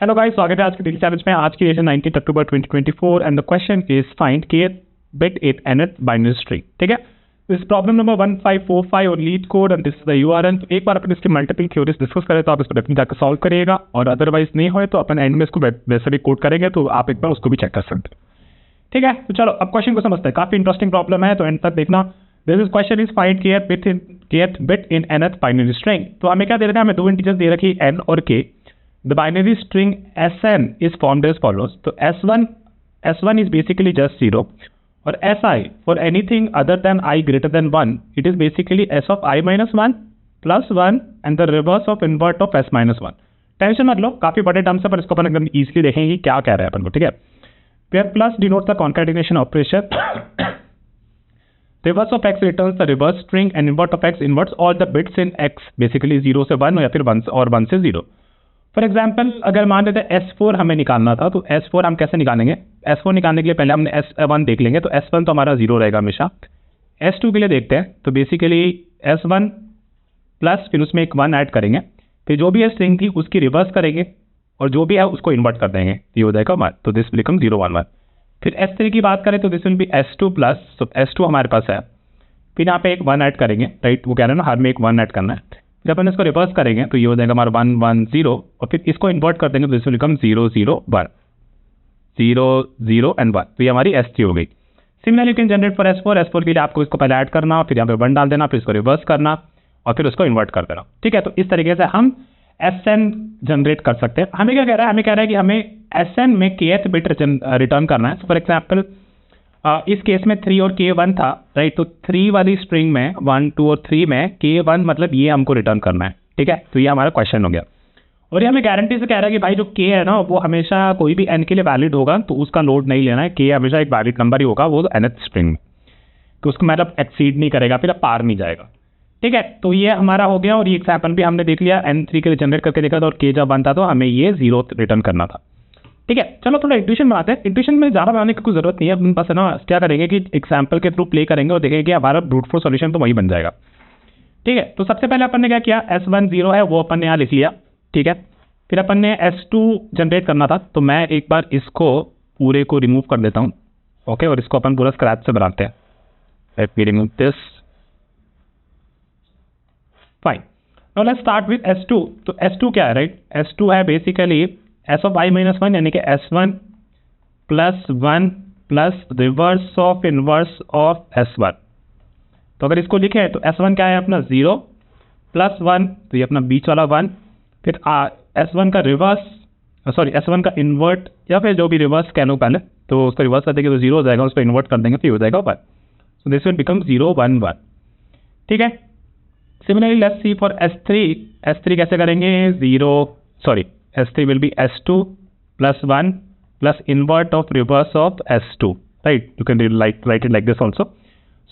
Hello guys, स्वागत है आज के डेली चैलेंज में। आज की डेट है 19 अक्टूबर 2024 and the question is find kth bit in nth binary string. ठीक है, इस प्रॉब्लम नंबर 1545 और leet code and this is the URL. तो एक बार अपन इसके मल्टीपल थ्योरीज डिस्कस करें तो आप इसको डेफिनेटली जाकर सॉल्व करिएगा, और अदरवाइज नहीं होए तो अपन एंड में इसको वैसे भी कोड करेंगे, तो आप एक बार उसको भी चेक कर सकते हैं। ठीक है, तो चलो अब क्वेश्चन को समझते हैं। काफी इंटरेस्टिंग प्रॉब्लम है, तो एंड तक देखना। This is question is find kth bit in nth binary string. तो हमें क्या दे रखा है, हमें दो इंटीजर्स दे रखी है n और k। The binary string Sn is formed as follows. So S1 is basically just 0, or Si for anything other than I greater than 1, it is basically S of I minus 1 plus 1 and the reverse of invert of S minus 1. Tension मत लो, काफी बड़े terms है पर इसको अपन एकदम easily देखेंगे क्या कह रहे हैं अपन को। ठीक है, where plus denotes the concatenation operation, reverse of x returns the reverse string and invert of x inverts all the bits in x, basically 0 से 1 या फिर 1 और 1 से 0। फॉर एग्जाम्पल अगर मान लेते हैं S4 हमें निकालना था, तो S4 हम कैसे निकालेंगे? S4 निकालने के लिए पहले हमने S1 देख लेंगे, तो S1 तो हमारा 0 रहेगा हमेशा। S2 के लिए देखते हैं, तो बेसिकली S1 प्लस फिर उसमें एक 1 ऐड करेंगे, फिर जो भी स्ट्रिंग थी उसकी रिवर्स करेंगे और जो भी है उसको इन्वर्ट कर देंगे, ये हो जाएगा 1, तो दिस बिकम 0 1 1। फिर S3 की बात करें तो this will be S2 plus, तो S2 हमारे पास है, फिर यहाँ पे एक 1 ऐड करेंगे, राइट, वो कह रहे हैं ना हर में एक 1 ऐड करना है। जब अपन इसको रिवर्स करेंगे तो ये हो जाएगा हमारा 1 1 0, और फिर इसको इन्वर्ट कर देंगे तो दिस विल बिकम 0 0 1 0 0 एंड 1, तो ये हमारी S3 हो गई। Similarly you can generate for S4 के लिए आपको इसको पहले ऐड करना, फिर यहाँ पे 1 डाल देना, फिर इसको रिवर्स करना और फिर उसको इन्वर्ट कर देना। ठीक है, तो इस तरीके से हम Sn जनरेट कर सकते हैं। हमें क्या कह रहा है, हमें कह रहा है कि हमें Sn में kth बिट रिटर्न करना है। फॉर एग्जाम्पल इस केस में 3 और K1 था, राइट, तो 3 वाली स्ट्रिंग में 1 2 और 3 में K1 मतलब ये हमको रिटर्न करना है। ठीक है, तो ये हमारा क्वेश्चन हो गया, और ये हमें गारंटी से कह रहा है कि भाई जो K है ना वो हमेशा कोई भी n के लिए वैलिड होगा, तो उसका लोड नहीं लेना है। K हमेशा एक वैलिड नंबर ही होगा, वो nth स्ट्रिंग में, तो उसको मतलब एक्सीड नहीं करेगा, फिर पार नहीं जाएगा। ठीक है, तो ये हमारा हो गया, और ये एग्जाम्पल भी हमने देख लिया, n3 के लिए जनरेट करके देखा था, और K जब 1 था तो हमें ये 0 रिटर्न करना था। ठीक है, चलो थोड़ा इंट्यूशन बनाते हैं। इंट्यूशन में ज़्यादा बनाने की कोई जरूरत नहीं है, अपने पास है ना, क्या करेंगे कि एग्जाम्पल के थ्रू प्ले करेंगे और देखेंगे कि हमारा ब्रूट फोर्स सॉल्यूशन तो वही बन जाएगा। ठीक है, तो सबसे पहले अपन ने क्या किया, S1 0 है वो अपन ने यहाँ लिख लिया। ठीक है, फिर अपन ने S2 जनरेट करना था, तो मैं एक बार इसको पूरे को रिमूव कर देता हूँ। ओके, और इसको अपन पूरा स्क्रैच से बनाते हैं। Let me remove this, fine. Now let's start with S2। तो S2 क्या है, राइट, S2 है basically S of I minus 1, यानी कि S1 plus 1 plus reverse of inverse of S1। तो अगर इसको लिखें तो S1 क्या है अपना 0 प्लस 1, तो ये अपना बीच वाला 1, फिर S1 का रिवर्स, सॉरी S1 का इन्वर्ट या फिर जो भी रिवर्स कह लो पहले, तो उसको रिवर्स कर देंगे तो 0 हो जाएगा, उसको इन्वर्ट कर देंगे तो हो जाएगा 1, सो दिस विल बिकम 0 1 1। ठीक है, similarly let's see for S3 कैसे करेंगे, S3 will be S2 plus 1 plus invert of reverse of S2, right? You can write it like this also.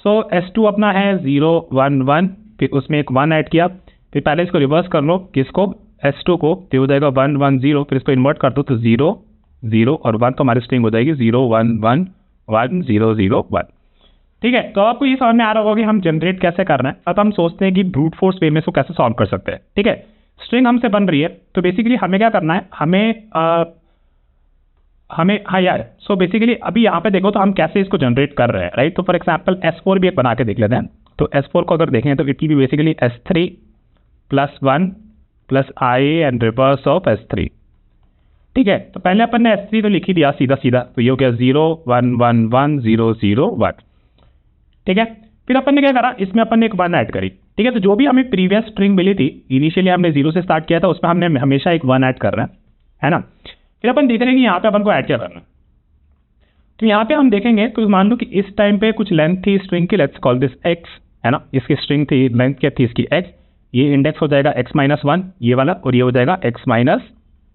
So S2 अपना है 0 1 1, फिर उसमें एक 1 ऐड किया, फिर पहले इसको रिवर्स कर लो, किसको, S2 को, तो हो जाएगा 1 1 0, फिर इसको इन्वर्ट कर दो तो 0 0 और 1, तो हमारी स्ट्रिंग हो जाएगी 0 1 1 1 0 0 1। ठीक है, तो आपको ये समझ में आ रहा होगा कि हम जनरेट कैसे करना है। अब हम सोचते हैं कि ब्रूट फोर्स वे में इसको कैसे सॉल्व कर सकते हैं। ठीक है, स्ट्रिंग हमसे बन रही है, तो बेसिकली हमें क्या करना है, हमें हाँ यार, सो बेसिकली अभी यहाँ पे देखो तो हम कैसे इसको जनरेट कर रहे हैं, राइट। तो फॉर एग्जांपल S4 भी एक बना के देख लेते हैं। तो S4 को अगर देखें तो इट भी basically S3 plus 1 plus I and reverse of S3। ठीक है, तो पहले अपन ने S3 तो लिख ही दिया सीधा सीधा, तो ये हो गया 0 1 1 1 0 0 1। ठीक है, फिर अपन ने क्या करा, इसमें अपन ने एक 1 ऐड करी। ठीक है, तो जो भी हमें प्रीवियस स्ट्रिंग मिली थी, इनिशियली हमने 0 से स्टार्ट किया था, उसमें हमने हमेशा एक 1 ऐड कर रहे है ना। फिर अपन देख रहे हैं कि यहाँ पे अपन को ऐड क्या करना है, तो यहाँ पे हम देखेंगे, तो मान लो कि इस टाइम पे कुछ लेंथ थी स्ट्रिंग की, लेट्स कॉल दिस x, है ना, इसकी स्ट्रिंग थी, लेंथ क्या थी इसकी x, ये इंडेक्स हो जाएगा x माइनस 1 ये वाला, और ये हो जाएगा x माइनस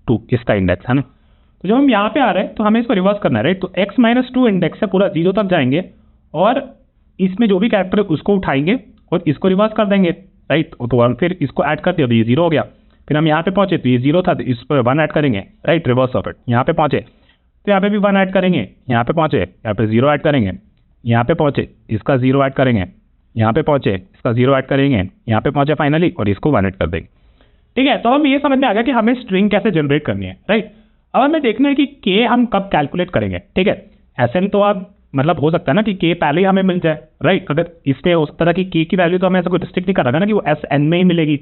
2 इसका इंडेक्स, है ना। तो जब हम यहाँ पे आ रहे हैं तो हमें इसको रिवर्स करना है, राइट। तो x माइनस 2 इंडेक्स से पूरा 0 तक जाएंगे, और इसमें जो भी कैरेक्टर है उसको उठाएंगे और इसको रिवर्स कर देंगे, राइट। तो फिर इसको ऐड कर दिया तो ये 0 हो गया। फिर हम यहाँ पे पहुंचे तो ये 0 था, तो इस पर 1 ऐड करेंगे, राइट, रिवर्स ऑफ इट। यहाँ पे पहुंचे तो यहाँ पे भी 1 ऐड करेंगे, यहाँ पे पहुंचे यहाँ पे 0 ऐड करेंगे, यहाँ पे पहुंचे इसका 0 ऐड करेंगे, यहाँ पे पहुंचे इसका 0 ऐड करेंगे, यहाँ पे पहुंचे फाइनली और इसको 1 ऐड कर देंगे। ठीक है, तो हम ये समझ में आ गया कि हमें स्ट्रिंग कैसे जनरेट करनी है, राइट। अब हमें देखना है कि के हम कब कैलकुलेट करेंगे, ठीक है। Sn तो अब मतलब हो सकता है ना कि के पहले ही हमें मिल जाए, राइट। अगर इस पे हो सकता था कि के की वैल्यू तो हमें ऐसा कोई रिस्ट्रिक्ट नहीं कर रहा ना कि वो Sn में ही मिलेगी,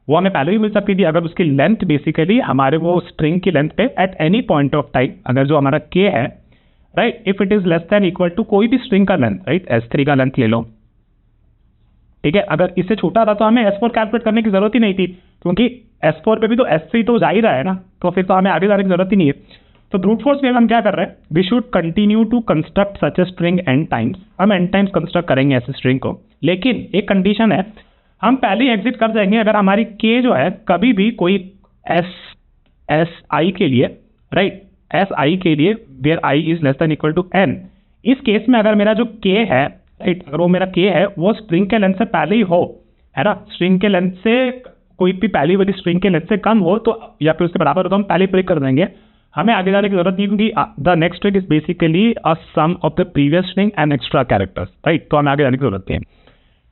वो हमें पहले ही मिल सकती थी अगर उसकी लेंथ बेसिकली हमारे वो स्ट्रिंग की लेंथ पे at any point of time, अगर जो हमारा के है, right, if it is less than equal to कोई भी स्ट्रिंग का लेंथ, राइट, S3 का लेंथ ले लो, ठीक है। अगर इससे छोटा था तो हमें S4 कैलकुलेट करने की जरूरत ही नहीं थी, क्योंकि S4 पे भी तो S3 तो जा ही रहा है ना, तो फिर तो हमें आगे जाने की जरूरत ही नहीं है। तो ब्रूट फोर्स में हम क्या कर रहे हैं, we should continue to construct such a string N times, हम एन टाइम्स कंस्ट्रक्ट करेंगे ऐसे स्ट्रिंग को, लेकिन एक कंडीशन है, हम पहले ही एग्जिट कर जाएंगे अगर हमारी के जो है कभी भी कोई एस आई के लिए, राइट, एस आई के लिए where I is less than equal to N, इस केस में अगर मेरा जो के है, राइट, अगर वो मेरा के है वो स्ट्रिंग के लेंथ से पहले ही हो, है ना, स्ट्रिंग के लेंथ से कोई भी पहली वाली स्ट्रिंग के लेंथ से कम हो तो या फिर उसके बराबर हो तो हम पहले ब्रेक कर देंगे, हमें आगे जाने की जरूरत नहीं, क्योंकि the next string is basically a sum of the previous string and extra characters, right, तो हमें आगे जाने की जरूरत नहीं है,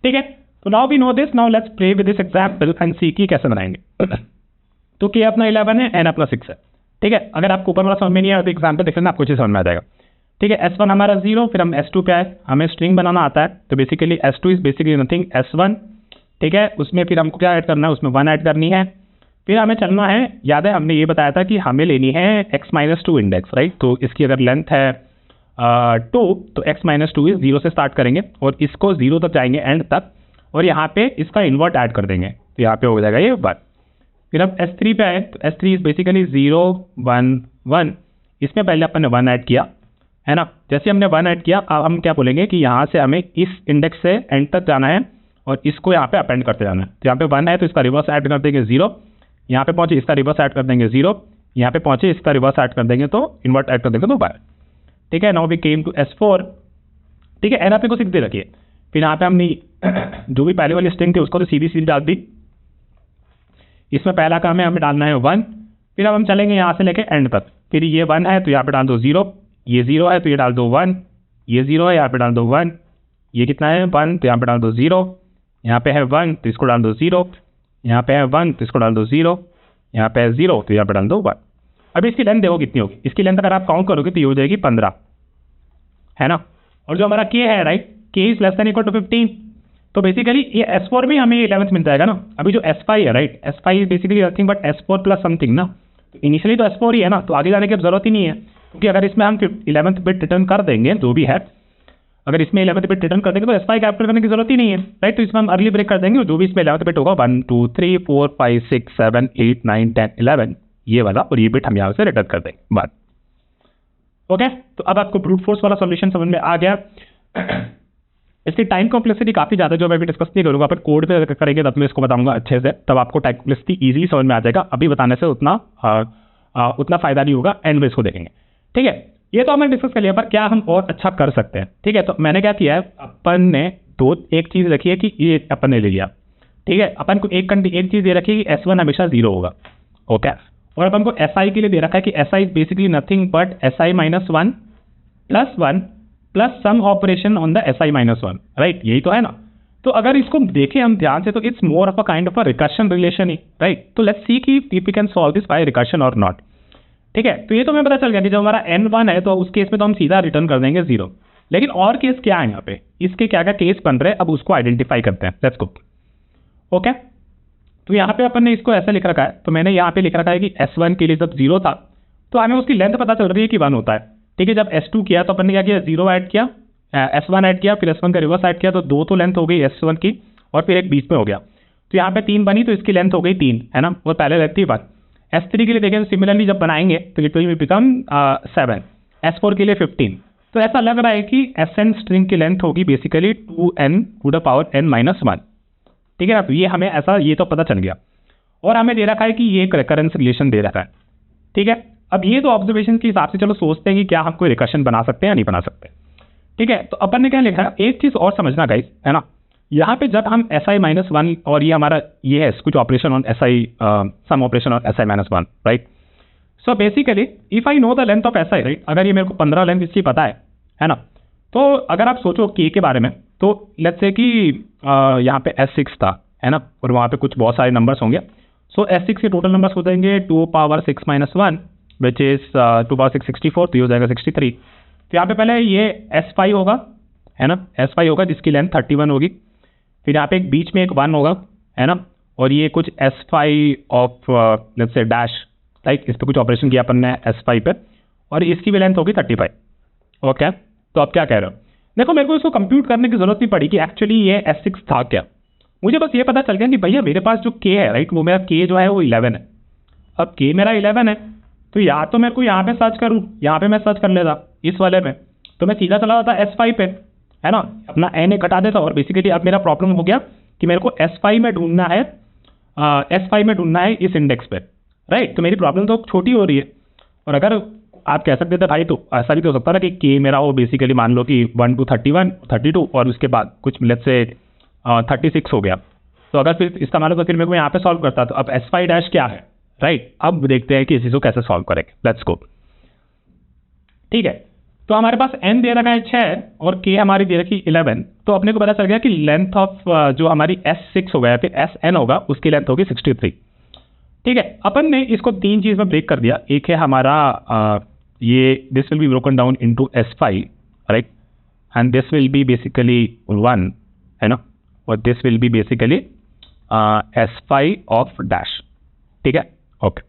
ठीक है। तो now we know this, now let's play with this example and see की कैसे बनाएंगे। तो के अपना 11 है, एन अपना 6 है, ठीक है। अगर आपको ऊपर वाला समझ में नहीं आया तो एग्जाम्पल देख लेना, आपको चीज समझ में आ जाएगा, ठीक है। S1 हमारा 0, फिर हम S2 पे आए, हमें स्ट्रिंग बनाना आता है, तो basically S2 is basically nothing S1, ठीक है। उसमें फिर हमको क्या ऐड करना है, उसमें 1 ऐड करनी है, फिर हमें चलना है, याद है हमने ये बताया था कि हमें लेनी है x-2 इंडेक्स, राइट। तो इसकी अगर लेंथ है 2 तो x-2 इज 0 से स्टार्ट करेंगे और इसको 0 तक जाएंगे एंड तक, और यहाँ पे इसका इन्वर्ट ऐड कर देंगे, तो यहाँ पे हो जाएगा ये 1। फिर अब S3 पे आए, तो S3 इज बेसिकली 0 1 1, इसमें पहले अपन ने 1 ऐड किया, है ना। जैसे हमने 1 ऐड किया, अब हम क्या बोलेंगे कि यहाँ से हमें इस इंडेक्स से एंड तक जाना है और इसको यहाँ पे अपेंड करते जाना है। तो यहाँ पे 1 है तो इसका रिवर्स ऐड कर देंगे 0, यहाँ पे पहुंचे इसका रिवर्स ऐड कर देंगे 0, यहाँ पे पहुंचे इसका रिवर्स ऐड कर देंगे तो इन्वर्ट ऐड कर देंगे तो 1, ठीक है। Now we came to S4, ठीक है। एन आपने को 6 दे रखी है, फिर यहाँ पे हमने जो भी पहले वाली स्ट्रिंग थी उसको तो सीधी डाल दी, इसमें पहला काम है हमें डालना है 1, फिर अब हम चलेंगे यहाँ से लेके एंड तक, फिर ये 1 है तो यहाँ पे डाल दो 0, ये 0 है तो ये डाल दो 1, ये 0 है यहाँ पे डाल दो 1, ये कितना है 1 तो यहाँ पे डाल दो 0, यहाँ पे है 1 तो इसको डाल दो 0, यहाँ पे है 1 तो इसको डाल दो 0, यहाँ पे है 0 तो यहाँ पे डाल दो 1। अभी इसकी लेंथ देखो कितनी होगी, इसकी लेंथ अगर आप काउंट करोगे तो ये हो जाएगी 15, है ना। और जो हमारा के है, right, K is less than equal to 15, तो बेसिकली ये S4 में हमें 11th मिल जाएगा ना। अभी जो S5 है, right, S5 is basically nothing but S4 plus something ना, तो इनिशियली तो S4 ही है ना, तो आगे जाने की अब जरूरत ही नहीं है, क्योंकि अगर इसमें हम 11th बिट रिटर्न कर देंगे जो भी है, अगर इसमें 11th बिट रिटर्न कर देंगे तो S5 कैप्चर करने की जरूरत ही नहीं है, राइट। तो इसमें हम अर्ली ब्रेक कर देंगे, जो भी इसमें 11th बिट होगा 1 2 3 4 5 6 7 8 9 10 11 ये वाला, और ये बिट हम यहाँ से रिटर्न कर देंगे बात, ओके। तो अब आपको ब्रूट फोर्स वाला सॉल्यूशन समझ में आ गया। इसकी टाइम कॉम्प्लेक्सिटी काफ़ी ज़्यादा जो मैं भी डिस्कस नहीं करूँगा, पर कोड पे करेंगे तब मैं इसको बताऊंगा अच्छे से, तब आपको टाइम कॉम्प्लेक्सिटी ईजी समझ में आ जाएगा, अभी बताने से उतना फ़ायदा नहीं होगा, एंड में इसको देखेंगे, ठीक है। ये तो हमने डिस्कस कर लिया, पर क्या हम और अच्छा कर सकते हैं, ठीक है। तो मैंने क्या किया है, अपन ने एक चीज़ रखी है कि ये अपन ने ले लिया, ठीक है। अपन को एक चीज़ दे रखी है कि S1 हमेशा 0 होगा, ओके। और अपन को SI के लिए दे रखा है कि SI is basically nothing but SI minus 1 plus some operation on the SI minus 1, right, यही तो है ना। तो अगर इसको देखें हम ध्यान से तो it's more of a kind of a recursion relation ही, राइट। तो लेट्स सी कि if we can solve this by recursion और नॉट, ठीक है। तो ये तो हमें पता चल गया कि जब हमारा N1 है तो उस केस में तो हम सीधा रिटर्न कर देंगे 0, लेकिन और केस क्या है यहाँ पे, इसके क्या क्या केस बन रहे हैं, अब उसको आइडेंटिफाई करते हैं, लेट्स गो, ओके। तो यहाँ पे अपन ने इसको ऐसा लिख रखा है, तो मैंने यहाँ पे लिख रखा है कि S1 के लिए जब 0 था तो हमें उसकी लेंथ पता चल रही है कि 1 होता है, ठीक है। जब S2 किया तो अपन ने क्या किया, 0 ऐड किया, S1 ऐड किया, फिर S1 का रिवर्स ऐड किया, तो 2 तो लेंथ हो गई S1 की और फिर एक बीच में हो गया, तो यहाँ पे 3 बनी तो इसकी लेंथ हो गई 3, है ना, वो पहले रहती है बात। S3 के लिए देखें तो सिमिलरली जब बनाएंगे तो इट विल बिकम 7, S4 के लिए 15, तो ऐसा लग रहा है कि Sn स्ट्रिंग की लेंथ होगी basically 2n to the power n minus 1, ठीक है ना। तो ये हमें ऐसा ये तो पता चल गया, और हमें दे रखा है कि ये एक रिकरेंस रिलेशन दे रखा है, ठीक है। अब ये तो ऑब्जर्वेशन के हिसाब से चलो सोचते हैं कि क्या हम कोई रिकर्शन बना सकते हैं या नहीं बना सकते, ठीक है। तो अपन ने क्या लिखा है, एक चीज़ और समझना गाइस, है ना, यहाँ पे जब हम SI माइनस 1 और ये हमारा ये है कुछ operation on SI some operation on SI minus 1, right. So basically if I know the length of SI, right, अगर ये मेरे को 15 लेंथ इसकी पता है ना, तो अगर आप सोचो K के बारे में, तो लेट्स से कि यहाँ पे S6 था, है ना, और वहाँ पे कुछ बहुत सारे नंबर्स होंगे, सो S6 के टोटल नंबर्स हो जाएंगे 2 power 6 minus 1, which is 2 power 6 64, तो ये हो जाएगा 63। तो यहाँ पे पहले ये S5 होगा, है ना, S5 होगा जिसकी लेंथ 31 होगी। फिर यहाँ पे एक बीच में एक 1 होगा, है ना, और ये कुछ S5 of let's say dash, like इस पर कुछ ऑपरेशन किया अपन ने S5 पे, और इसकी भी लेंथ होगी 35। ओके, तो अब क्या कह रहे हो, देखो मेरे को इसको कंप्यूट करने की जरूरत नहीं पड़ी कि एक्चुअली ये S6 था क्या। मुझे बस ये पता चल गया कि भैया मेरे पास जो K है, राइट, वो मेरा K जो है वो 11 है। अब K मेरा 11 है, तो या तो मेरे को यहाँ पे सर्च करूँ, यहाँ पे मैं सर्च कर लेता इस वाले में, तो मैं सीधा चला जाता S5 पे, है ना, अपना n घटा देता। और बेसिकली अब मेरा प्रॉब्लम हो गया कि मेरे को S5 में ढूंढना है, S5 में ढूंढना है इस इंडेक्स पे, राइट। तो मेरी प्रॉब्लम तो छोटी हो रही है। और अगर आप कह सकते थे भाई तो ऐसा भी तो हो सकता है कि K मेरा वो बेसिकली मान लो कि 1 to 31 32 और उसके बाद कुछ लेट्स से 36 हो गया। तो अगर फिर इसका मान लो तो फिर मेरे को यहाँ पे सॉल्व करता। तो अब S5 डैश क्या है, राइट। अब देखते हैं कि इसी को कैसे सॉल्व करेंगे, लेट्स गो। ठीक है, तो हमारे पास n दे रखा है 6 और K हमारी दे रखी 11। तो अपने को पता चल गया कि लेंथ ऑफ जो हमारी S6 होगा या फिर Sn होगा उसकी लेंथ होगी 63। ठीक है, अपन ने इसको 3 चीज में ब्रेक कर दिया। एक है हमारा ये this will be broken down into S5, right, and this will be basically 1, है ना, और this will be basically S5 of dash. ठीक है, okay.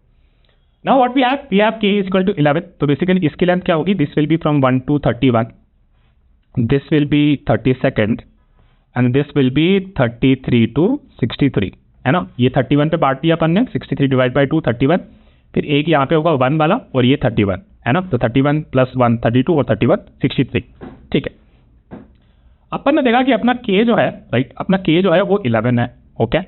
Now what we have K is equal to 11। तो बेसिकली इसकी लेंथ क्या होगी, this will be from 1 to 31, this will be 32 and this will be 33 to 63, है ना। ये 31 पे बांट दिया अपन ने, 63 डिवाइड बाई 2 31। फिर एक यहाँ पे होगा 1 वाला और ये 31, है ना। तो 31 प्लस 1 32 और 31 63। ठीक है, अपन ने देखा कि अपना K जो है, राइट, अपना K जो है वो 11 है। ओके,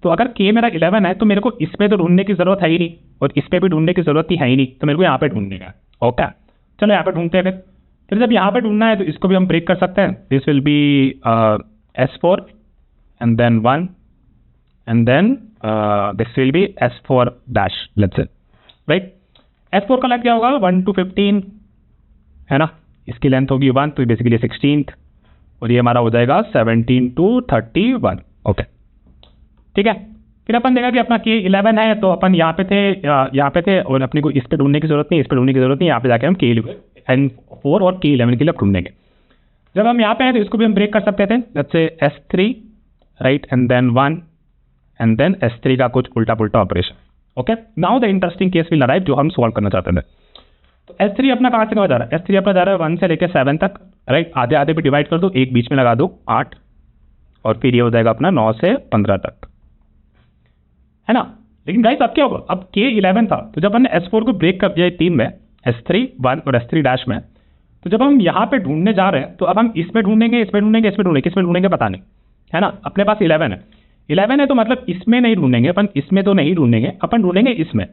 तो अगर K मेरा 11 है तो मेरे को इस पे तो ढूंढने की जरूरत है ही नहीं और इस पे भी ढूंढने की जरूरत ही है ही नहीं, तो मेरे को यहाँ पे ढूंढने का। ओके, चलो यहाँ पे ढूंढते हैं। फिर जब यहाँ पे ढूंढना है तो इसको भी हम ब्रेक कर सकते हैं। This will be S4 and then 1 and then this will be S4 dash, let's say, right। S4 का लेंथ क्या होगा, 1 to 15, है ना, इसकी लेंथ होगी 1, तो बेसिकली 16th, और ये हमारा हो जाएगा 17 to 31। ओके, ठीक है। फिर अपन देखा कि अपना K 11 है, तो अपन यहाँ पे थे और अपने को इस पे ढूंढने की जरूरत नहीं, इस पे ढूंढने की जरूरत नहीं। यहाँ पे जाके हम K 4 और K 11 के लिए ढूंढेंगे। जब हम यहाँ पे हैं तो इसको भी हम ब्रेक कर सकते थे, let's say S3, right, and then 1 and then S3 का कुछ उल्टा पुल्टा operation. Okay, now the interesting case will arrive जो हम सॉल्व करना चाहते थे। तो S3 अपना कहाँ से कहाँ जा रहा है, S3 अपना जा रहा है 1 से लेकर 7 तक, राइट। आधे आधे पे डिवाइड कर दो, एक बीच में लगा दो 8, और फिर ये हो जाएगा अपना 9 से 15 तक, है ना। लेकिन गाइस अब क्या होगा, अब K 11 था, तो जब हमने S4 को ब्रेक कर दिया 3 में, S3 1 और S3 डैश में, तो जब हम यहाँ पे ढूंढने जा रहे हैं तो अब हम इसमें ढूंढेंगे, इसमें ढूंढेंगे, इसमें ढूंढेंगे, किसमें ढूंढेंगे पता नहीं, है ना। अपने पास 11 है, 11 है तो मतलब इसमें नहीं ढूंढेंगे अपन, इसमें तो नहीं ढूंढेंगे अपन, ढूंढेंगे इसमें।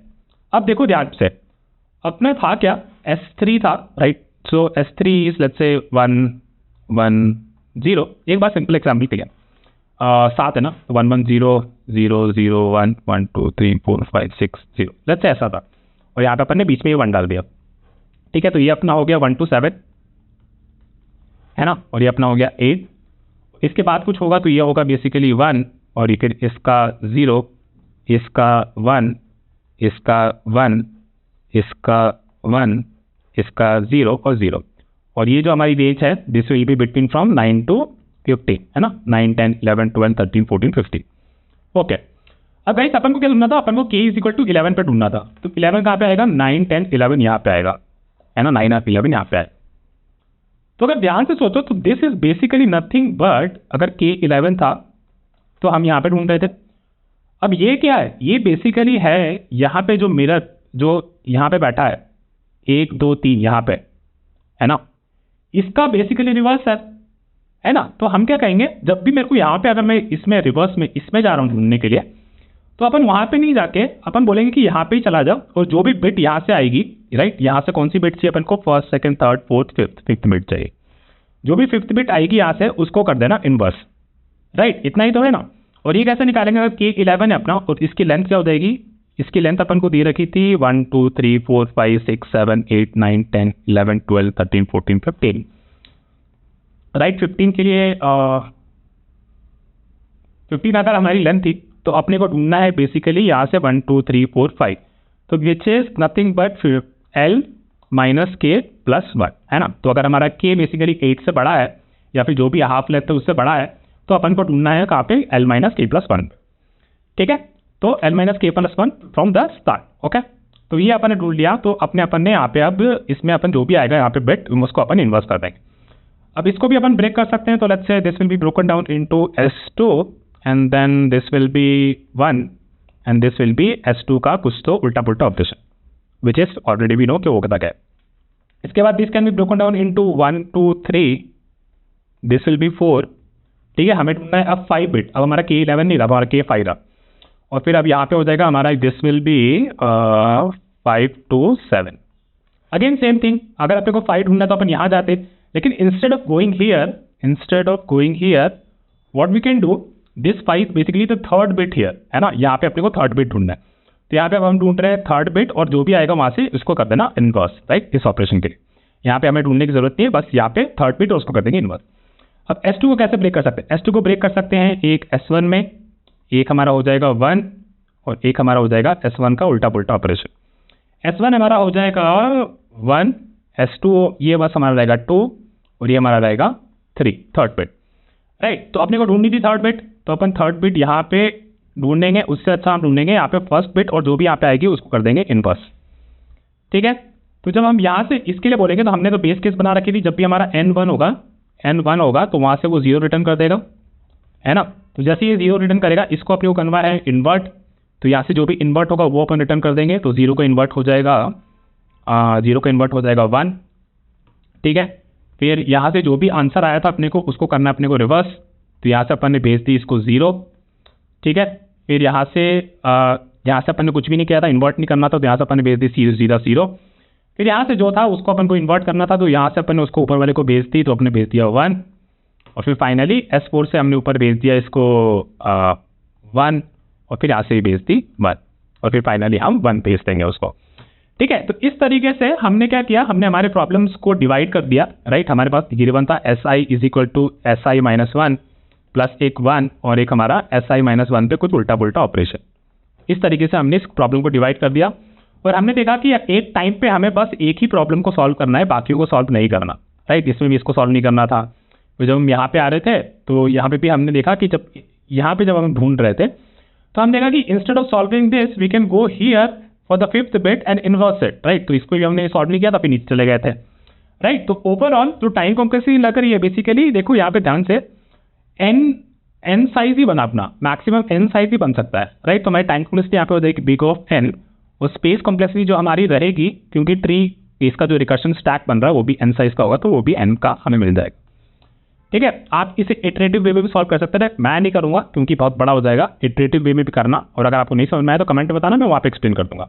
अब देखो ध्यान से, अपना था क्या, S3 था, right. So S3 is let's say 1 1 0। एक बार सिंपल एग्जाम्पल पे 7 है ना, 1 1 0 0 0 1 1 2 3 4 5 6 0, लेट्स से ऐसा था, और यहाँ पे अपन ने बीच में ये 1 डाल दिया। ठीक है, तो ये अपना हो गया 1 to 7, है ना, और ये अपना हो गया 8। इसके बाद कुछ होगा तो ये होगा बेसिकली 1, और फिर इसका 0, इसका 1, इसका 1, इसका 1, इसका 0 और 0। और ये जो हमारी रेंज है this will be between from 9 to 15, है ना, 9 10 11 12 13 14 15। ओके, अब गाइस अपन को क्या ढूंढना था, अपन को K इज इक्वल टू 11 पे ढूंढना था। तो 11 कहाँ पे आएगा, 9 10 11 यहाँ पे आएगा, है ना, 9 और 11 यहाँ पे आएगा। तो अगर ध्यान से सोचो तो this is basically nothing but, अगर K 11 था तो हम यहाँ पे ढूंढ रहे थे। अब ये क्या है, ये बेसिकली है यहाँ पे जो मिरर जो यहाँ पे बैठा है 1 2 3 यहाँ पे, है ना, इसका बेसिकली रिवर्स है ना। तो हम क्या कहेंगे, जब भी मेरे को यहाँ पे अगर मैं इसमें रिवर्स में इसमें जा रहा हूँ ढूंढने के लिए, तो अपन वहाँ पे नहीं जाके अपन बोलेंगे कि यहाँ पे ही चला जाओ, और जो भी बिट यहाँ से आएगी, राइट, यहाँ से कौन सी बिट चाहिए अपन को, first second third fourth fifth bit चाहिए, जो भी फिफ्थ बिट आएगी यहाँ से उसको कर देना इनवर्स, राइट। इतना ही तो है ना। और ये कैसे निकालेंगे, अगर K 11 है अपना और इसकी लेंथ क्या हो जाएगी, इसकी लेंथ अपन को दे रखी थी 1 2 3 4 5 6 7 8 9 10 11 12 13 14 15, राइट। 15 के लिए 15 अगर हमारी लेंथ थी तो अपने को ढूंढना है बेसिकली यहाँ से 1 2 3 4 5, तो which is nothing but L minus k plus 1, है ना। तो अगर हमारा k बेसिकली 8 से बड़ा है या फिर जो भी हाफ लेंथ है उससे बड़ा है तो अपन को ढूंढना है कहाँ पे, L माइनस के प्लस 1, ठीक है। तो L minus k plus 1 from the start, okay. तो ये अपन ने ढूंढ लिया। तो अपन ने यहाँ पे अब इसमें अपन जो भी आएगा यहाँ पे बिट उसको अपन इन्वर्स कर देंगे। अब इसको भी अपन ब्रेक कर सकते हैं। तो let's say this will be broken down into S2 and then this will be 1 and this will be S2 का कुछ तो उल्टा पुल्टा operation which is already we know कि वो क्या है। इसके बाद this can be broken down into 1 2 3, this will be 4, ठीक है। हमें ढूंढना है अब 5 बिट। अब हमारा K11 नहीं रहा, हमारा K5 रहा। और फिर अब यहाँ पे हो जाएगा हमारा this will B 5 2 7। Again same thing, अगर अपने को 5 ढूंढना तो अपन यहाँ जाते, लेकिन instead of going here what we can do, this 5 basically the third bit here, है ना। यहाँ पे अपने को थर्ड बिट ढूंढना है। तो यहाँ पे अब हम ढूंढ रहे हैं थर्ड बिट और जो भी आएगा वहाँ से उसको कर देना इनवर्स, राइट, इस ऑपरेशन के लिए। यहाँ पे हमें ढूंढने की जरूरत नहीं है, बस यहाँ पे थर्ड बिट और उसको कर देंगे इनवर्स। अब S2 को कैसे ब्रेक कर सकते हैं? S2 को ब्रेक कर सकते हैं एक S1 में, एक हमारा हो जाएगा 1 और एक हमारा हो जाएगा S1 का उल्टा पुल्टा ऑपरेशन। S1 हमारा हो जाएगा 1, S2 ये बस हमारा रहेगा 2 और ये हमारा रहेगा 3, थर्ड बिट, राइट। तो अपने को ढूंढनी थी थर्ड बिट, तो अपन थर्ड बिट यहाँ पे ढूंढेंगे। उससे अच्छा हम ढूंढेंगे यहाँ पे फर्स्ट बिट और जो भी यहाँ पे आएगी उसको कर देंगे इनवर्स, ठीक है। तो जब हम यहाँ से इसके लिए बोलेंगे तो हमने तो बेस केस बना रखी थी, जब भी हमारा n1 होगा तो वहाँ से वो 0 रिटर्न कर देगा, है ना। तो जैसे ये 0 रिटर्न करेगा इसको अपने को करना है इन्वर्ट। तो यहाँ से जो भी इन्वर्ट होगा वो अपन रिटर्न कर देंगे। तो 0 का इन्वर्ट हो जाएगा 1, ठीक है। फिर यहाँ से जो भी आंसर आया था अपने को उसको करना है अपने को रिवर्स। तो यहाँ से अपन ने भेज दी इसको 0, ठीक है। फिर यहाँ से अपन ने कुछ भी नहीं किया था, इन्वर्ट नहीं करना था, तो यहाँ से अपन ने भेज दी सीधा 0। फिर यहाँ से जो था उसको अपन को इन्वर्ट करना था, तो यहाँ से अपन ने उसको ऊपर वाले को भेज दी, तो अपने भेज दिया 1। और फिर फाइनली S4 से हमने ऊपर भेज दिया इसको 1 और फिर यहाँ से ही भेज दी 1 और फिर फाइनली हम 1 भेज देंगे उसको, ठीक है। तो इस तरीके से हमने क्या किया, हमने हमारे प्रॉब्लम्स को डिवाइड कर दिया, राइट। हमारे पास गिवन था SI is equal to SI minus 1 plus एक 1 और एक हमारा SI माइनस 1 पे कुछ उल्टा पुल्टा ऑपरेशन। इस तरीके से हमने इस प्रॉब्लम को डिवाइड कर दिया और हमने देखा कि एक टाइम पे हमें बस एक ही प्रॉब्लम को सॉल्व करना है, बाकी को सॉल्व नहीं करना, राइट। इसमें भी इसको सॉल्व नहीं करना था। तो जब हम यहाँ पे आ रहे थे तो यहाँ पे भी हमने देखा कि जब हम ढूंढ रहे थे तो हम देखा कि instead of solving this we can go here for the 5th bit and inverse it, right. तो इसको भी हमने सॉल्व नहीं किया था, फिर नीचे चले गए थे, राइट। तो ओवरऑल तो टाइम कॉम्प्लेक्सिटी लग रही है बेसिकली, देखो यहाँ पे ध्यान से n साइज ही बना अपना, मैक्सिमम n साइज ही बन सकता है, राइट। तो हमारी टाइम कॉम्प्लेक्सिटी यहाँ पे हो जाएगी बिग ऑफ n और स्पेस कॉम्प्लेक्सिटी जो हमारी रहेगी क्योंकि ट्री इसका जो रिकर्शन स्टैक बन रहा है वो भी n साइज का होगा, तो वो भी n का हमें मिल जाएगा, ठीक है। आप इसे इटरेटिव वे में भी सॉल्व कर सकते हैं, मैं नहीं करूंगा क्योंकि बहुत बड़ा हो जाएगा। इटरेटिव वे में भी करना, और अगर आपको नहीं समझ में आया तो कमेंट में बताना, मैं वहाँ पे एक्सप्लेन कर दूंगा,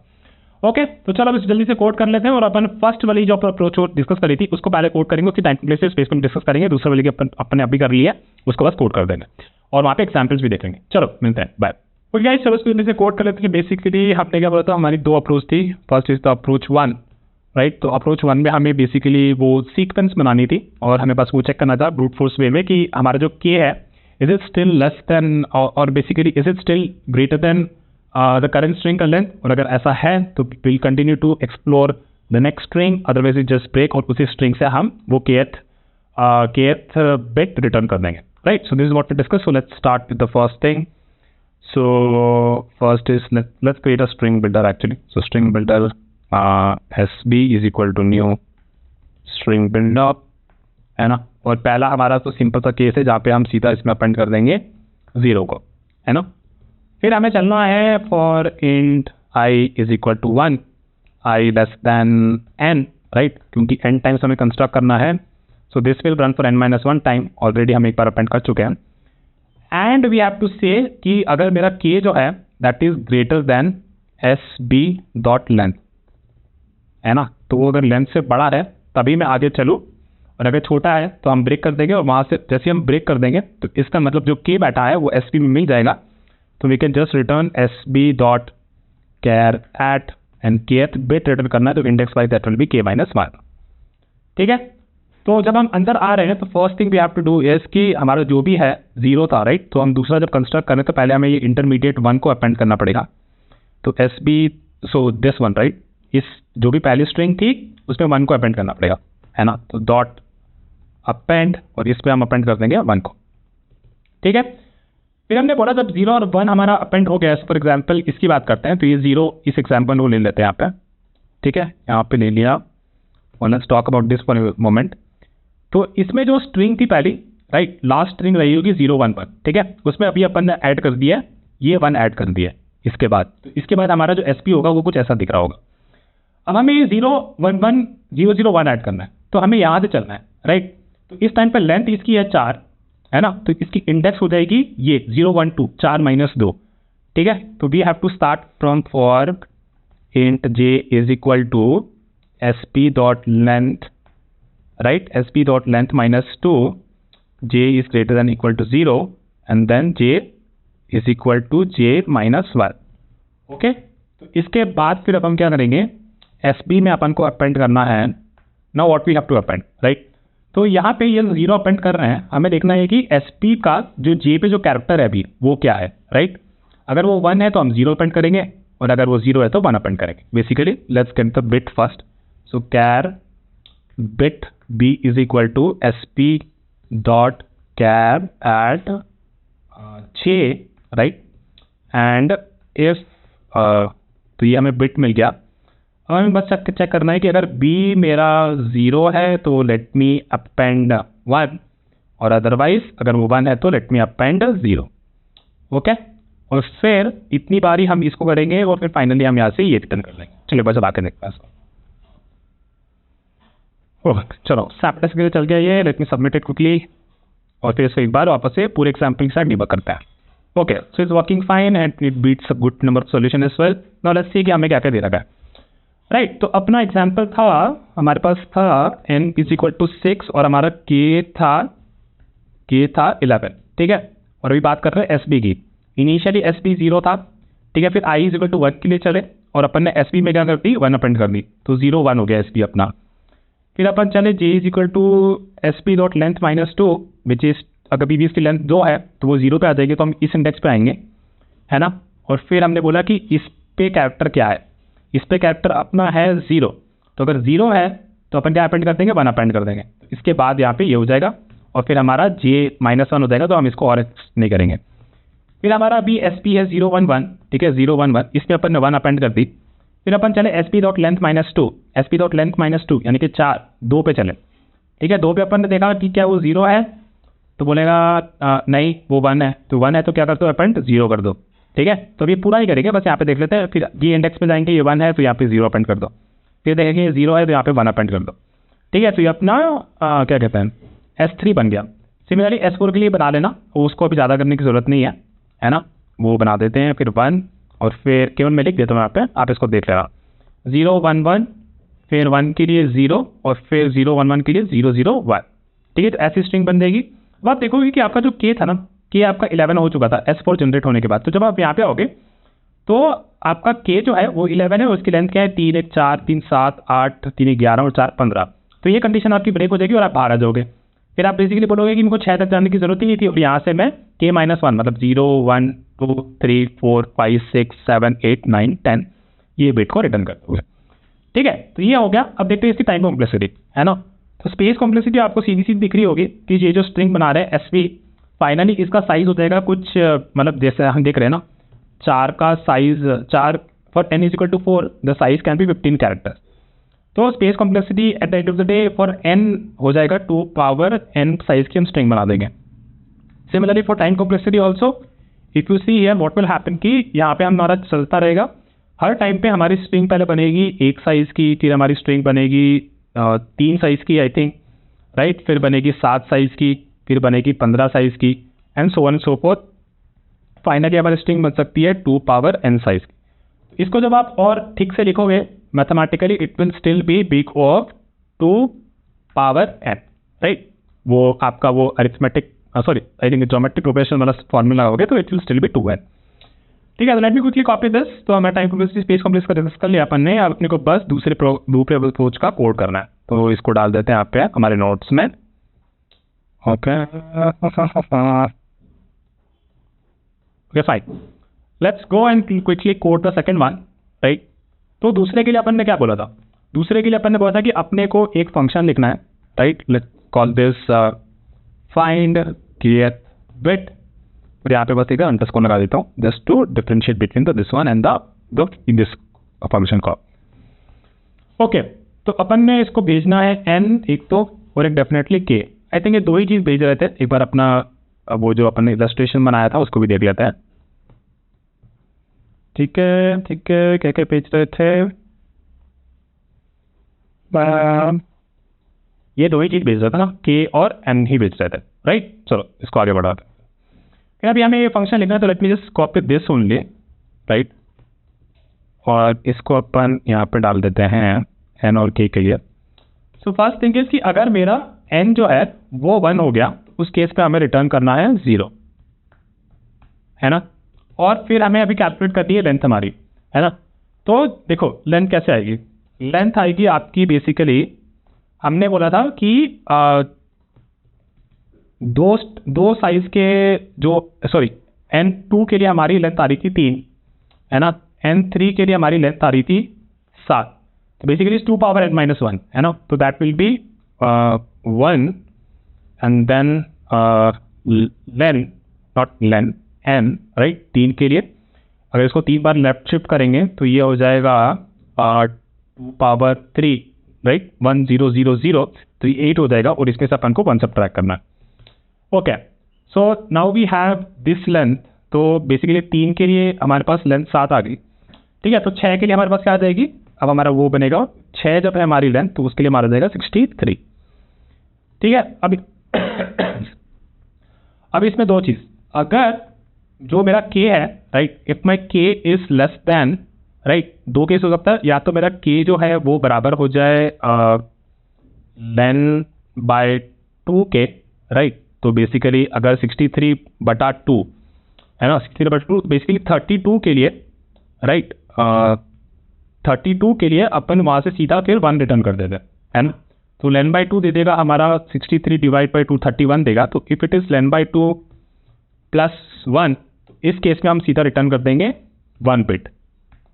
ओके। तो चलो अब जल्दी से कोड कर लेते हैं और अपन फर्स्ट वाली जो अप्रोच डिस्कस करी थी उसको पहले कोड करेंगे, उसकी टाइम कॉम्प्लेक्सिटी स्पेस को डिस्कस करेंगे, दूसरे वाली की अपन अभी कर लिया उसको बस कोड कर देंगे और वहाँ पे एग्जाम्पल्स भी देखेंगे। चलो मिलते हैं, बाय। तो गाइस चलो जल्दी से कोड कर लेते हैं। बेसिकली हमने क्या बोला था, हमारी 2 अप्रोच थी। First is the approach 1, right. तो अप्रोच 1 में हमें बेसिकली वो सीक्वेंस बनानी थी और हमें बस वो चेक करना था ब्रूट फोर्स वे में कि हमारा जो k है is it still less than और basically is it still greater than the current string का लेंथ, और अगर ऐसा है तो will continue to explore the next string, otherwise it just break और उसी स्ट्रिंग से हम वो kth बिट रिटर्न कर देंगे, right. So this is what we discuss. So let's start with the first thing. So first is let's create a string builder actually. So string builder SB is equal to new string builder, है ना। और पहला हमारा तो simple सा case है जहाँ पे हम सीधा इसमें अपेंड कर देंगे 0 को, है ना। फिर हमें चलना है for int I is equal to 1, I less than n, right, क्योंकि n टाइम्स हमें कंस्ट्रक्ट करना है। So this will run for n minus 1 time, already हम एक बार अपेंड कर चुके हैं। एंड वी हैव टू से कि अगर मेरा k जो है that is greater then SB dot length, है ना। तो वो अगर लेंथ से बड़ा है तभी मैं आगे चलूँ, और अगर छोटा है तो हम ब्रेक कर देंगे और वहाँ से जैसे हम ब्रेक कर देंगे तो इसका मतलब जो k बैठा है वो SB में मिल जाएगा। तो we can just return SB dot char at and kth bit return करना है, तो index wise that will be k minus 1, ठीक है। तो जब हम अंदर आ रहे हैं तो first thing we have to do is कि हमारा जो भी है 0 था, राइट। तो हम दूसरा जब कंस्ट्रक्ट करें तो पहले हमें ये इंटरमीडिएट 1 को अपेंड करना पड़ेगा। तो SB so this one, right, इस जो भी पहली स्ट्रिंग थी उसमें 1 को अपेंड करना पड़ेगा, है ना। तो डॉट अपेंड और इस पे हम अपेंड कर देंगे 1 को, ठीक है। फिर हमने बोला जब 0 और 1 हमारा अपेंड हो गया, फॉर एग्जाम्पल इसकी बात करते हैं, तो ये 0 इस एग्जाम्पल को ले लेते हैं यहाँ पे, ठीक है, यहाँ पे ले लिया। Let's talk about this for a moment. तो इसमें जो स्ट्रिंग थी पहली, राइट, लास्ट स्ट्रिंग रही होगी 0 1 1, ठीक है, उसमें अभी अपन ने ऐड कर दिया, ये 1 ऐड कर दिया इसके बाद। तो इसके बाद हमारा जो SP होगा वो कुछ ऐसा दिख रहा होगा। अब हमें ये 0 1 1 0 0 1 ऐड करना है, तो हमें यहाँ से चलना है, राइट। तो इस टाइम पे लेंथ इसकी है 4, है ना, तो इसकी इंडेक्स हो जाएगी ये 0 1 2 4 - 2, ठीक है। तो we have to start from for int j is equal to sp dot length, right, sp dot length -2, j is greater than equal to 0 and then j is equal to j -1, okay. तो इसके बाद फिर अपन क्या करेंगे, sp में अपन को append करना है। Now what we have to append, right. तो यहाँ पे ये 0 अपेंड कर रहे हैं, हमें देखना है कि SP का जो J पे जो कैरेक्टर है अभी वो क्या है, राइट। अगर वो 1 है तो हम 0 अपेंड करेंगे, और अगर वो 0 है तो 1 अपेंड करेंगे। Basically let's get the bit first. So char bit B is equal to SP dot char at J, right, and if तो ये हमें बिट मिल गया। अब हमें बस चेक करना है कि अगर B मेरा 0 है तो लेट मी अपेंड 1, और अदरवाइज अगर वो 1 है तो लेट मी अपेंड 0, ओके। और फिर इतनी बारी हम इसको करेंगे और फिर फाइनली हम यहाँ से ये रिटर्न कर लेंगे। चलिए बस अब आके देखते हैं इसको। चलो सैम्पल्स के लिए चल गया ये, let me submit it quickly, और फिर इसको एक बार वापस से पूरे एग्जाम्पल के साथ डिबग करते हैं। Okay, so it's working fine and it beats a good number of solution as well. Now let's see कि हमें क्या क्या दे रखा है, राइट। तो अपना एग्जाम्पल था, हमारे पास था n इज इक्वल टू 6 और हमारा k था 11, ठीक है। और अभी बात कर रहे हैं SP की। इनिशियली SP 0 था, ठीक है, फिर I इज इक्वल टू 1 के लिए चले और अपन ने SP में क्या कर दी, 1 अपेंड कर दी, तो 0 1 हो गया SP अपना। फिर अपन चले J is equal to SP dot length -2, which is अगर भी इसकी लेंथ 2 है तो वो 0 पे आ जाएगी, तो हम इस इंडेक्स पे आएंगे, है ना। और फिर हमने बोला कि इस पे कैरेक्टर क्या है, इस पे कैरेक्टर अपना है 0, तो अगर 0 है तो अपन क्या अपेंड कर देंगे, 1 अपेंड कर देंगे। इसके बाद यहाँ पे ये हो जाएगा और फिर हमारा J -1 हो जाएगा, तो हम इसको और नहीं करेंगे। फिर हमारा अभी SP है 0 1 1, ठीक है, 0 1 1, इसमें अपन ने 1 अपेंड कर दी। फिर अपन चले SP dot length -2, SP dot length -2 यानी कि 4 2 पे चले, ठीक है। 2 पे अपन ने देखा कि क्या वो 0 है, तो बोलेगा नहीं वो 1 है, तो 1 है तो क्या कर दो, अपेंड 0 कर दो, ठीक है। तो अभी पूरा ही करेंगे, बस यहाँ पे देख लेते हैं। फिर ये इंडेक्स में जाएंगे, ये 1 है तो यहाँ पे 0 अपेंड कर दो, फिर देखेंगे ये 0 है तो यहाँ पे 1 अपेंड कर दो, ठीक है। तो ये अपना क्या कहते हैं S3 बन गया। सिमिलरली S4 के लिए बना लेना, उसको अभी ज़्यादा करने की ज़रूरत नहीं है ना, वो बना देते हैं। फिर 1 और फिर केवल मैं लिख देता हूँ यहाँ पे, आप इसको देख लेना, 0 1 1, फिर 1 के लिए 0 और फिर 0 1 1 के लिए 0 0 1, ठीक है। तो ऐसी स्ट्रिंग बन जाएगी। अब आप देखोगे कि आपका जो K था ना, K आपका 11 हो चुका था S4 जनरेट होने के बाद। तो जब आप यहाँ पे आओगे तो आपका K जो है वो 11 है और उसकी लेंथ क्या है, 3 1 4 3 7 8 3 1 11 और 4 15। तो ये कंडीशन आपकी ब्रेक हो जाएगी और आप बाहर आ जाओगे। फिर आप बेसिकली बोलोगे कि मुझको 6 तक जाने की जरूरत ही नहीं थी, और यहाँ से मैं K -1 मतलब 0 1 2 3 4 5 6 7 8 9 10 ये बिट को रिटर्न कर दोगे, ठीक है। तो ये हो गया। अब देखते हैं इसकी टाइम कॉम्प्लेक्सिटी, है ना। तो स्पेस कॉम्प्लेक्सिटी आपको सीधी सीधी दिख रही होगी कि ये जो स्ट्रिंग बना रहे हैं SP, फाइनली इसका साइज हो जाएगा कुछ मतलब जैसे हम देख रहे हैं ना, 4 का size 4 for n is equal to 4 the size can be 15 characters. तो space complexity at the end of the day for n हो जाएगा 2 पावर n साइज की हम स्ट्रिंग बना देंगे। Similarly for time complexity also if you see here what will happen कि यहाँ पे हमारा चलता रहेगा, हर टाइम पे हमारी स्ट्रिंग पहले बनेगी 1 साइज की, फिर हमारी स्ट्रिंग बनेगी 3 साइज की आई थिंक, राइट, फिर बनेगी 7 साइज की, फिर बनेगी 15 साइज की, and so on and so fourth. Finally हमारी स्ट्रिंग बन सकती है 2 पावर n साइज की। इसको जब आप और ठीक से लिखोगे mathematically it will still be big of 2 power n, right. वो आपका वो arithmetic sorry I think geometric progression वाला फॉर्मूला होगा, तो it will still be 2n, ठीक है। तो let me quickly copy this. तो हमारा टाइम कॉम्प्लेक्सिटी स्पेस कॉम्प्लेक्स का डिस्कस कर लिया अपन ने, अब अपने को बस दूसरे अप्रोच का कोड करना है। तो इसको डाल देते हैं यहाँ पे हमारे नोट्स में, okay okay fine. Let's go and quickly code the second one, right. तो दूसरे के लिए अपन ने क्या बोला था, दूसरे के लिए अपन ने बोला था कि अपने को एक फंक्शन लिखना है, right, let's call this find kth bit, और यहाँ पे बस एक अंडरस्कोर लगा देता हूँ just to differentiate between the this one and the in this function call. Okay, तो अपन ने इसको भेजना है n एक तो, और एक डेफिनेटली k। आई थिंक ये दो ही चीज़ भेज रहे थे। एक बार अपना वो जो अपन ने इलस्ट्रेशन बनाया था उसको भी देख लेते हैं। ठीक है ठीक है, क्या क्या भेज रहे थे, ये दो ही चीज़ भेज रहा था ना, k और n ही भेज रहे थे, राइट। चलो इसको आगे बढ़ाते हैं। अभी हमें ये फंक्शन लिखना है, तो let me just copy this only, right, और इसको अपन यहाँ पे डाल देते हैं n और k के लिए। सो फर्स्ट थिंग इज कि अगर मेरा n जो है वो 1 हो गया, उस केस पे हमें रिटर्न करना है 0, है ना। और फिर हमें अभी कैलकुलेट करनी है लेंथ हमारी, है ना। तो देखो लेंथ कैसे आएगी, लेंथ आएगी आपकी बेसिकली, हमने बोला था कि दो साइज के जो, सॉरी, n2 के लिए हमारी लेंथ आ रही थी 3, है ना, n3 के लिए हमारी लेंथ आ रही थी 7, तो बेसिकली 2 पावर n minus 1, है ना। तो that will be 1 and then len, not len, n, right, 3 के लिए। अगर इसको 3 बार लेफ्ट शिफ्ट करेंगे तो ये हो जाएगा 2 पावर 3, राइट, 1 0 0 0, तो ये 8 हो जाएगा, और इसमें से अपन को 1 सब्ट्रैक्ट करना है। Okay, so now we have this length. तो बेसिकली 3 के लिए हमारे पास लेंथ 7 आ गई, ठीक है। तो 6 के लिए हमारे पास क्या आ जाएगी, अब हमारा वो बनेगा 6 जब है हमारी लेंथ, तो उसके लिए हमारा जाएगा 63, ठीक है। अब इसमें दो चीज़, अगर जो मेरा k है, right, if my k is less then, right, दो केस हो सकता है, या तो मेरा k जो है वो बराबर हो जाए लेन बाय 2k, राइट। तो बेसिकली अगर 63/2 है ना, 63/2, बेसिकली 32 के लिए, राइट, 32 के लिए अपन वहाँ से सीधा फिर 1 रिटर्न कर देते हैं ना। तो लेन बाई 2 दे देगा हमारा 63 डिवाइड बाई 2 31 देगा। तो if it is lane by 2 plus 1, इस केस में हम सीधा रिटर्न कर देंगे 1 बिट,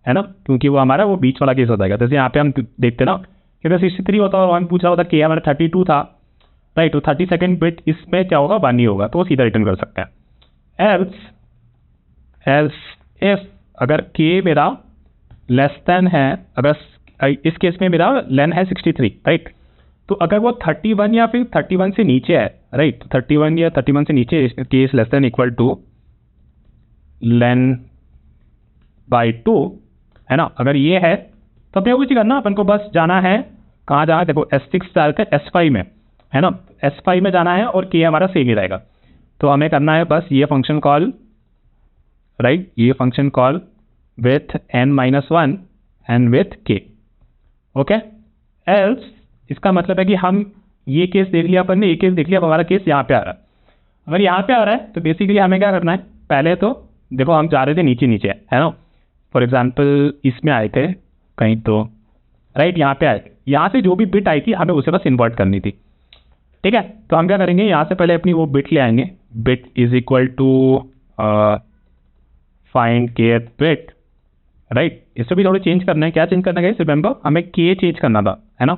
है ना, क्योंकि वो हमारा वो बीच वाला केस हो जाएगा। जैसे यहाँ पे हम देखते ना कि अगर 63 होता और 1 पूछ रहा होता, कि हमारा 32 था, राइट, तो 32nd बिट इसमें क्या होगा, 1 ही होगा, तो वो सीधा रिटर्न कर सकते हैं। एल्स इफ अगर k मेरा लेस देन है, अगर इस केस में मेरा लेन है 63, राइट, तो अगर वो 31 या फिर 31 से नीचे है, राइट, 31 या 31 से नीचे, case less than equal two lane by 2, है ना। अगर ये है तो अपने को कुछ करना, अपन को बस जाना है, कहाँ जाना है, देखो S6 डालते हैं S5 में, है ना, S5 में जाना है, और k हमारा सेम ही रहेगा। तो हमें करना है बस ये फंक्शन कॉल, राइट, ये function call with n-1 and with k, okay. Else इसका मतलब है कि हम ये केस देख लिया अपन ने, ये केस देख लिया, अब हमारा केस यहाँ पे आ रहा है। अगर यहाँ पे आ रहा है तो बेसिकली हमें क्या करना है, पहले तो देखो हम जा रहे थे नीचे नीचे, है ना, फॉर एग्जांपल इसमें आए थे कहीं, तो राइट यहाँ पे आए, यहाँ से जो भी बिट आई थी हमें उसे बस इन्वर्ट करनी थी, ठीक है। तो हम क्या करेंगे, यहाँ से पहले अपनी वो बिट ले आएंगे, bit is equal to find kth bit, right. इसको भी थोड़ा चेंज करना है, क्या चेंज करना है, रिमेंबर हमें k चेंज करना था, है ना।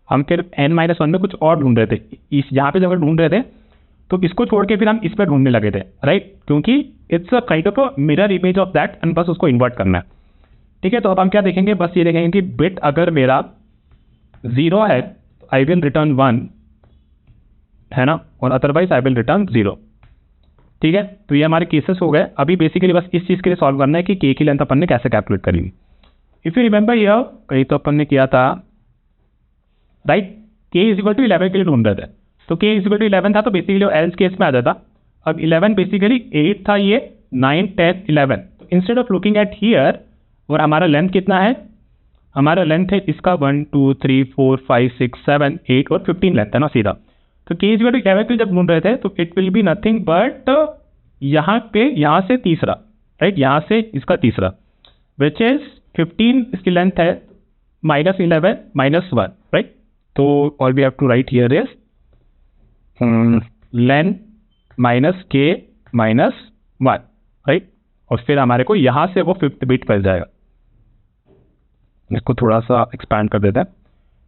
हम फिर n-1 में कुछ और ढूंढ रहे थे, इस यहाँ पे जब ढूंढ रहे थे तो इसको छोड़ के फिर हम इस पर ढूंढने लगे थे, राइट, क्योंकि it's a kind of a mirror image of that, and बस उसको इन्वर्ट करना है, ठीक है। तो अब हम क्या देखेंगे, बस ये देखेंगे कि बिट अगर मेरा 0 है आई विल रिटर्न 1, है ना, और अदरवाइज आई विल रिटर्न 0, ठीक है। तो ये हमारे केसेस हो गए। अभी बेसिकली बस इस चीज़ के लिए सॉल्व करना है कि k की लेंथ अपन ने कैसे कैलकुलेट करी। इफ यू रिमेंबर ये कहीं तो अपन ने किया था, right, k is equal to 11 के लिए ढूंढ रहे थे, तो k इज इक्वल टू 11 था, तो बेसिकली एल्स केस में आ जाता। अब 11 बेसिकली 8 था, ये 9 10 11, तो instead of looking at here, और हमारा लेंथ कितना है, हमारा लेंथ है इसका 1 2 3 4 5 6 7 8 और 15 लेंथ है ना सीधा। तो k इज इक्वल टू 11 के लिए जब ढूंढ रहे थे तो it will be nothing but यहाँ पे, यहाँ से तीसरा, राइट, यहाँ से इसका तीसरा, विच इज 15 इसकी लेंथ है, -11 -1, राइट। तो all we have to write here is len minus k -1, right, और फिर हमारे को यहाँ से वो 5th बिट मिल जाएगा, इसको थोड़ा सा एक्सपैंड कर देते हैं,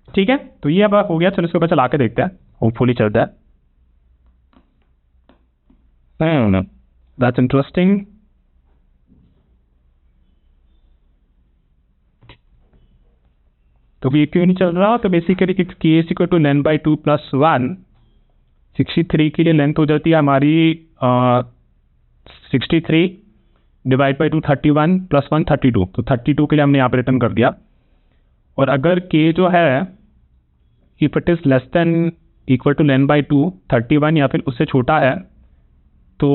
ठीक है। तो ये अब हो गया, चलो इसके ऊपर चला के देखते हैं, होपफुली चलता है। That's interesting. तो ये क्यों नहीं चल रहा? तो basically K is equal to length by 2 plus 1, 63 के लिए लेंथ हो जाती है हमारी 63 डिवाइड बाई 2 31 प्लस 1 32, तो 32 के लिए हमने यहाँ पर रिटर्न कर दिया। और अगर के जो है if it is less than equal to length by 2 31 या फिर उससे छोटा है तो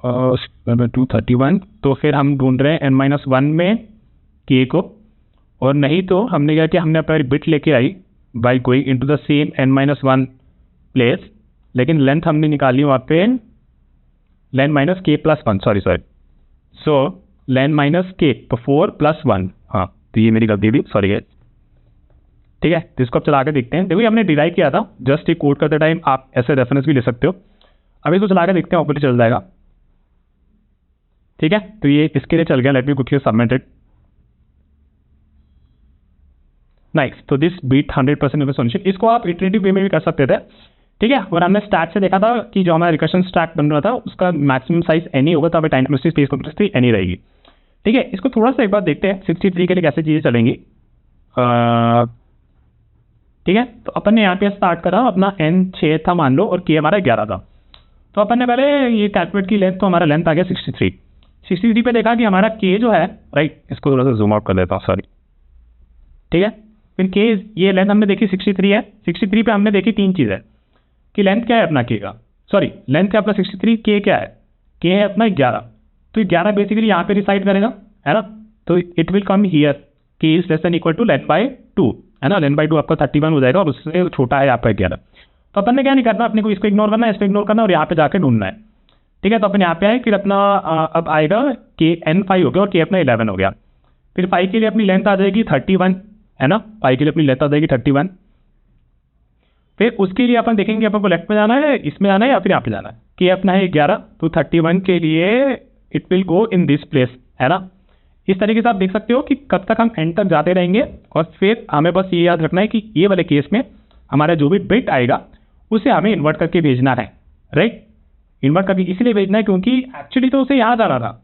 231, तो फिर हम ढूंढ रहे हैं n-1 में के को, और नहीं तो हमने क्या किया, हमने अपनी बिट लेके आई by going into the same n-1 place, लेकिन लेंथ हमने निकाली वहाँ पे length minus k plus 1, sorry so length minus k, तो 4 प्लस 1, हाँ तो ये मेरी गलती थी, सॉरी है, ठीक है। तो इसको अब चला के देखते हैं। देखो ये हमने डिराइव किया था, जस्ट एक कोड करते टाइम आप ऐसे रेफरेंस भी ले सकते हो। अब इसको चला के देखते हैं, ऑपरेटर चल जाएगा, ठीक है। तो ये इसके लिए चल गया, let me quickly submit it. Nice, तो दिस बीट 100% ऑफ सॉल्यूशन। इसको आप इटरेटिव वे में भी कर सकते थे, ठीक है। और हमने स्टैक से देखा था कि जो हमारा रिकर्शन स्टैक बन रहा था उसका मैक्सिमम साइज एनी होगा, तो हमें time complexity space complexity any रहेगी, ठीक है। इसको थोड़ा सा एक बार देखते हैं 63 के लिए कैसे चीज़ें चलेंगी, ठीक है। तो अपन ने यहाँ पे स्टार्ट करा, अपना n 6 था मान लो, और k हमारा 11 था। तो अपन ने पहले ये कैलकुलेट की लेंथ, तो हमारा लेंथ आ गया 63 पे देखा कि हमारा k जो है, राइट, इसको थोड़ा सा जूम आउट कर देता हूँ, सॉरी, ठीक है। फिर k, ये लेंथ हमने देखी 63 है, 63 पे हमने देखी तीन चीज़ है कि लेंथ क्या है अपना k का, सॉरी लेंथ क्या अपना 63, k क्या है, k है अपना 11, तो 11 बेसिकली यहाँ पे रिसाइड करेगा, है ना। तो it will come here, k is less than equal to length by 2, है ना। लेंथ बाई 2 आपका 31 हो जाएगा, और उससे छोटा है आपका 11। तो अपन ने क्या नहीं करना, अपने को इसको इग्नोर करना है, इसको इग्नोर करना, और यहाँ पे जाके ढूंढना है, ठीक है। तो अपन यहाँ पे आए, फिर अपना अब आएगा k n5 हो गया और k अपना 11 हो गया। फिर 5 के लिए अपनी लेंथ आ जाएगी 31, है ना, 5 के लिए अपनी लेंथ आ जाएगी 31। फिर उसके लिए अपन देखेंगे अपन को लेफ्ट में जाना है, इसमें जाना है या फिर यहाँ पे जाना है। k अपना है 11, तो 31 के लिए it will go in this place, है ना। इस तरीके से आप देख सकते हो कि कब तक हम एंड तक जाते रहेंगे, और फिर हमें बस ये याद रखना है कि ये वाले केस में हमारा जो भी बिट आएगा उसे हमें इन्वर्ट करके भेजना है, राइट। इन्वर्ट करके इसलिए भेजना है क्योंकि एक्चुअली तो उसे याद आ रहा था,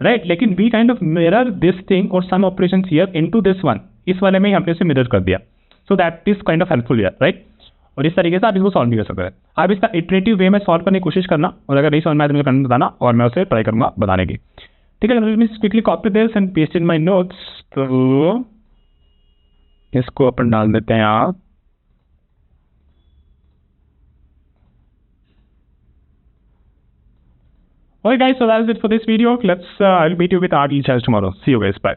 राइट, लेकिन we kind of mirror this thing और some operation here into this one, इस वाले में ही हमने इसे मिरर कर दिया, so that is kind of helpful here, right. और इस तरीके से आप इसको सॉल्व भी कर सकते हैं। आप इसका इटरेटिव वे में सॉल्व करने की कोशिश करना, और अगर नहीं समझ में आए तो मुझे करना बताना, और मैं उसे ट्राई करूंगा बताने की, ठीक है। Let me quickly copy this and paste in my notes. तो इसको अपन डाल देते हैं आप, alright guys, so that is it for this video. I'll meet you with our details tomorrow. See you guys, bye.